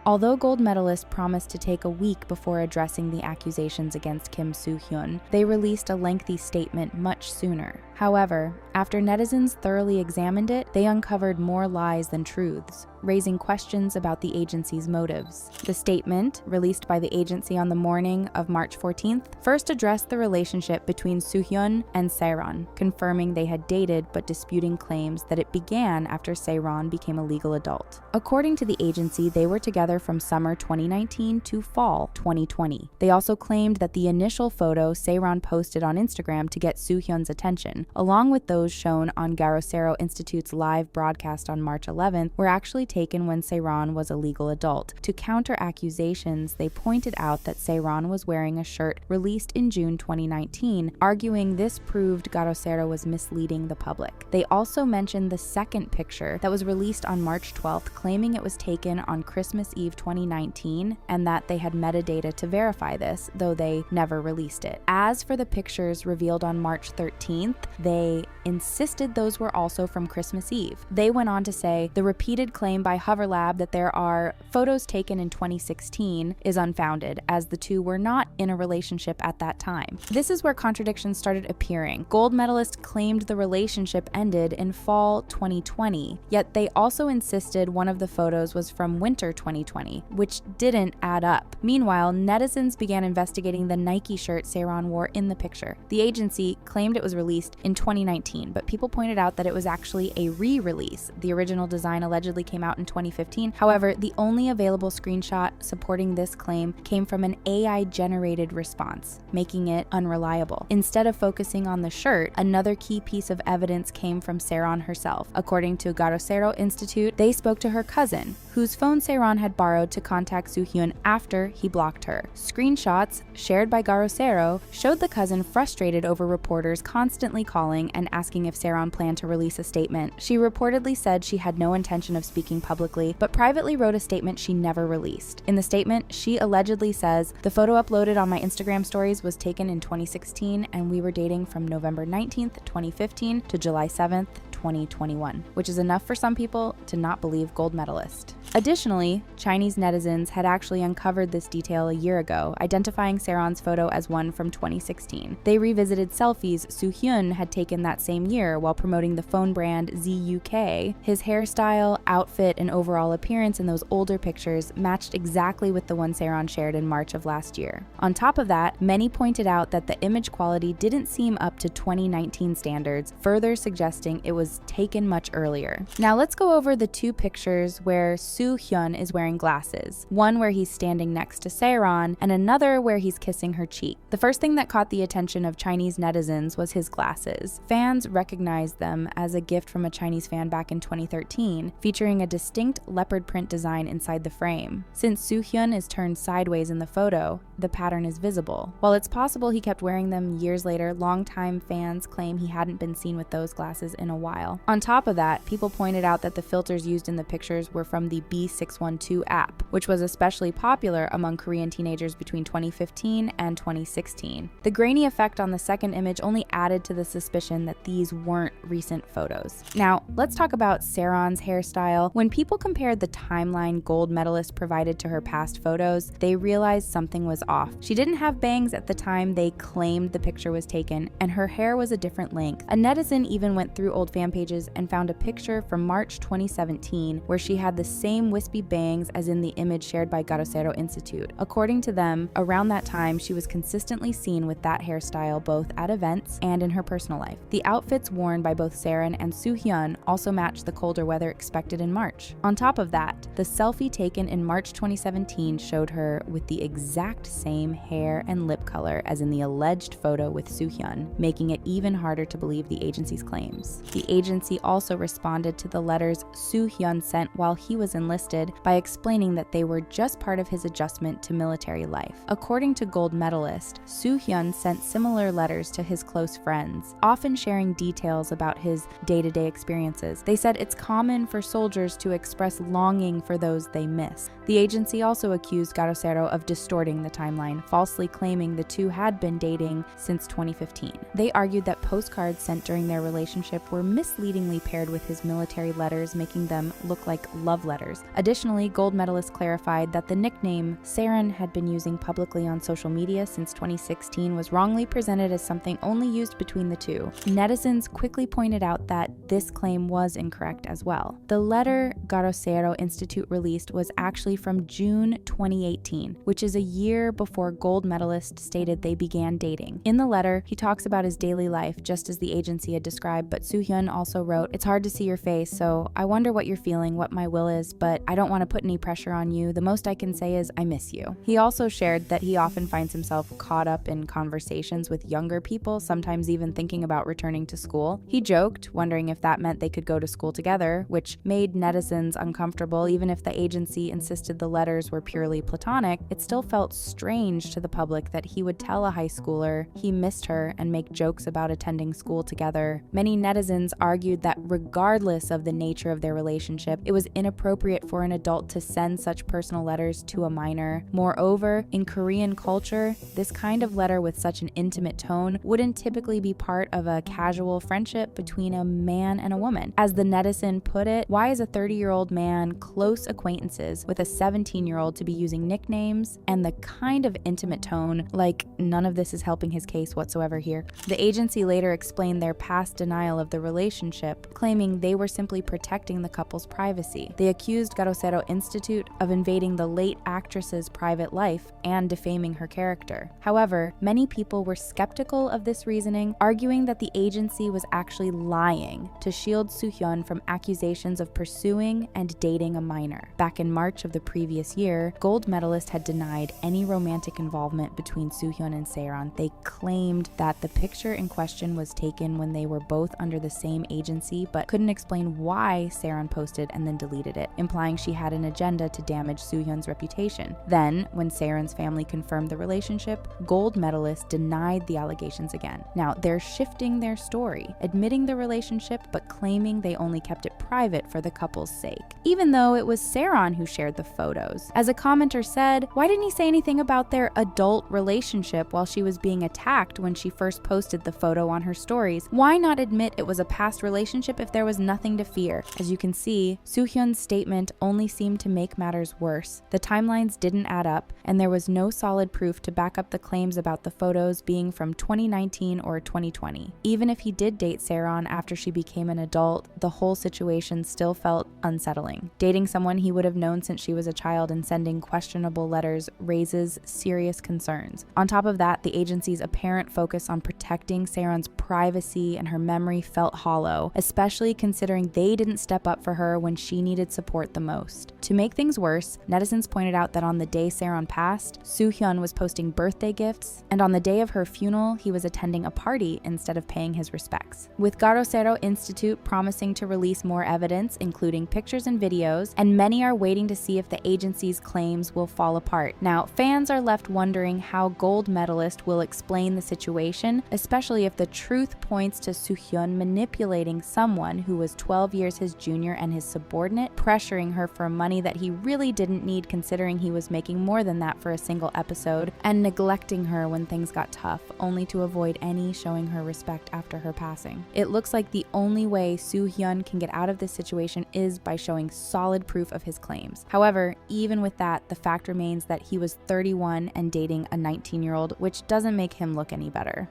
Although Gold Medalist promised to take a week before addressing the accusations against Kim Soohyun, they released a lengthy statement much sooner. However, after netizens thoroughly examined it, they uncovered more lies than truths, raising questions about the agency's motives. The statement, released by the agency on the morning of March 14th, first addressed the relationship between Soohyun and Saeron, confirming they had dated but disputing claims that it began after Saeron became a legal adult. According to the agency, they were together from summer 2019 to fall 2020. They also claimed that the initial photo Saeron posted on Instagram to get Soohyun's attention, along with those shown on Garosero Institute's live broadcast on March 11th, were actually taken when Saeron was a legal adult. To counter accusations, they pointed out that Saeron was wearing a shirt released in June 2019, arguing this proved Garosero was misleading the public. They also mentioned the second picture that was released on March 12th, claiming it was taken on Christmas Eve 2019 and that they had metadata to verify this, though they never released it. As for the pictures revealed on March 13th, they insisted those were also from Christmas Eve. They went on to say the repeated claim by Hoverlab that there are photos taken in 2016 is unfounded, as the two were not in a relationship at that time. This is where contradictions started appearing. Gold Medalist claimed the relationship ended in fall 2020, yet they also insisted one of the photos was from winter 2020, which didn't add up. Meanwhile, netizens began investigating the Nike shirt Saeron wore in the picture. The agency claimed it was released in 2019, but people pointed out that it was actually a re-release. The original design allegedly came out in 2015. However, the only available screenshot supporting this claim came from an AI-generated response, making it unreliable. Instead of focusing on the shirt, another key piece of evidence came from Saeron herself. According to Garosero Institute, they spoke to her cousin, whose phone Saeron had borrowed to contact Soohyun after he blocked her. Screenshots shared by Garosero showed the cousin frustrated over reporters constantly calling and asking if Saeron planned to release a statement. She reportedly said she had no intention of speaking publicly, but privately wrote a statement she never released. In the statement, she allegedly says, "The photo uploaded on my Instagram stories was taken in 2016 and we were dating from November 19th, 2015 to July 7th, 2021, which is enough for some people to not believe Gold Medalist. Additionally, Chinese netizens had actually uncovered this detail a year ago, identifying Saeron's photo as one from 2016. They revisited selfies Soohyun had taken that same year while promoting the phone brand ZUK. His hairstyle, outfit, and overall appearance in those older pictures matched exactly with the one Saeron shared in March of last year. On top of that, many pointed out that the image quality didn't seem up to 2019 standards, further suggesting it was taken much earlier. Now let's go over the two pictures where Soohyun is wearing glasses, one where he's standing next to Saeron and another where he's kissing her cheek. The first thing that caught the attention of Chinese netizens was his glasses. Fans recognized them as a gift from a Chinese fan back in 2013, featuring a distinct leopard print design inside the frame. Since Soohyun is turned sideways in the photo, the pattern is visible. While it's possible he kept wearing them years later, longtime fans claim he hadn't been seen with those glasses in a while. On top of that, people pointed out that the filters used in the pictures were from the B612 app, which was especially popular among Korean teenagers between 2015 and 2016. The grainy effect on the second image only added to the suspicion that these weren't recent photos. Now, let's talk about Saeron's hairstyle. When people compared the timeline Gold Medalist provided to her past photos, they realized something was off. She didn't have bangs at the time they claimed the picture was taken, and her hair was a different length. A netizen even went through old fan pages and found a picture from March 2017 where she had the same wispy bangs as in the image shared by Garosero Institute. According to them, around that time, she was consistently seen with that hairstyle both at events and in her personal life. The outfits worn by both Saeron and Soohyun also matched the colder weather expected in March. On top of that, the selfie taken in March 2017 showed her with the exact same hair and lip color as in the alleged photo with Soohyun, making it even harder to believe the agency's claims. The agency also responded to the letters Soohyun sent while he was enlisted by explaining that they were just part of his adjustment to military life. According to Gold Medalist, Soohyun sent similar letters to his close friends, often sharing details about his day-to-day experiences. They said it's common for soldiers to express longing for those they miss. The agency also accused Garosero of distorting the timeline, falsely claiming the two had been dating since 2015. They argued that postcards sent during their relationship were misleadingly paired with his military letters, making them look like love letters. Additionally, Gold Medalist clarified that the nickname Saeron had been using publicly on social media since 2016 was wrongly presented as something only used between the two. Netizens quickly pointed out that this claim was incorrect as well. The letter Garocero Institute released was actually from June 2018, which is a year before Gold Medalist stated they began dating. In the letter, he talks about his daily life, just as the agency had described, but Soohyun also wrote, "It's hard to see your face, so I wonder what you're feeling, what my will is, but I don't want to put any pressure on you. The most I can say is I miss you." He also shared that he often finds himself caught up in conversations with younger people, sometimes even thinking about returning to school. He joked, wondering if that meant they could go to school together, which made netizens uncomfortable. Even if the agency insisted the letters were purely platonic, it still felt strange to the public that he would tell a high schooler he missed her and make jokes about attending school together. Many netizens argued that regardless of the nature of their relationship, it was inappropriate for an adult to send such personal letters to a minor. Moreover, in Korean culture, this kind of letter with such an intimate tone wouldn't typically be part of a casual friendship between a man and a woman. As the netizen put it, why is a 30-year-old man close acquaintances with a 17-year-old to be using nicknames and the kind of intimate tone? Like, none of this is helping his case whatsoever here. The agency later explained their past denial of the relationship, claiming they were simply protecting the couple's privacy. They accused Garocero Institute of invading the late actress's private life and defaming her character. However, many people were skeptical of this reasoning, arguing that the agency was actually lying to shield Soohyun from accusations of pursuing and dating a minor. Back in March of the previous year, Gold Medalist had denied any romantic involvement between Soohyun and Saeron. They claimed that the picture in question was taken when they were both under the same agency, but couldn't explain why Saeron posted and then deleted it, implying she had an agenda to damage Soohyun's reputation. Then, when Saeron's family confirmed the relationship, Gold Medalist denied the allegations again. Now, they're shifting their story, admitting the relationship but claiming they only kept it private for the couple's sake, even though it was Saeron who shared the photos. As a commenter said, why didn't he say anything about their adult relationship while she was being attacked when she first posted the photo on her stories? Why not admit it was a past relationship if there was nothing to fear? As you can see, Soohyun's statement only seemed to make matters worse. The timelines didn't add up, and there was no solid proof to back up the claims about the photos being from 2019 or 2020. Even if he did date Saeron after she became an adult, the whole situation still felt unsettling. Dating someone he would have known since she was a child and sending questionable letters raises serious concerns. On top of that, the agency's apparent focus on protecting Saeron's privacy and her memory felt hollow, especially considering they didn't step up for her when she needed support the most. To make things worse, netizens pointed out that on the day Saeron passed, Soohyun was posting birthday gifts, and on the day of her funeral, he was attending a party instead of paying his respects. With Garocero Institute promising to release more evidence, including pictures and videos, and many are waiting to see if the agency's claims will fall apart. Now, fans are left wondering how Gold Medalist will explain the situation, especially if the truth points to Soohyun manipulating someone who was 12 years his junior and his subordinate, pressuring her for money that he really didn't need considering he was making more than that for a single episode, and neglecting her when things got tough, only to avoid any showing her respect after her passing. It looks like the only way Soohyun can get out of this situation is by showing solid proof of his claims. However, even with that, the fact remains that he was 31 and dating a 19-year-old, which doesn't make him look any better.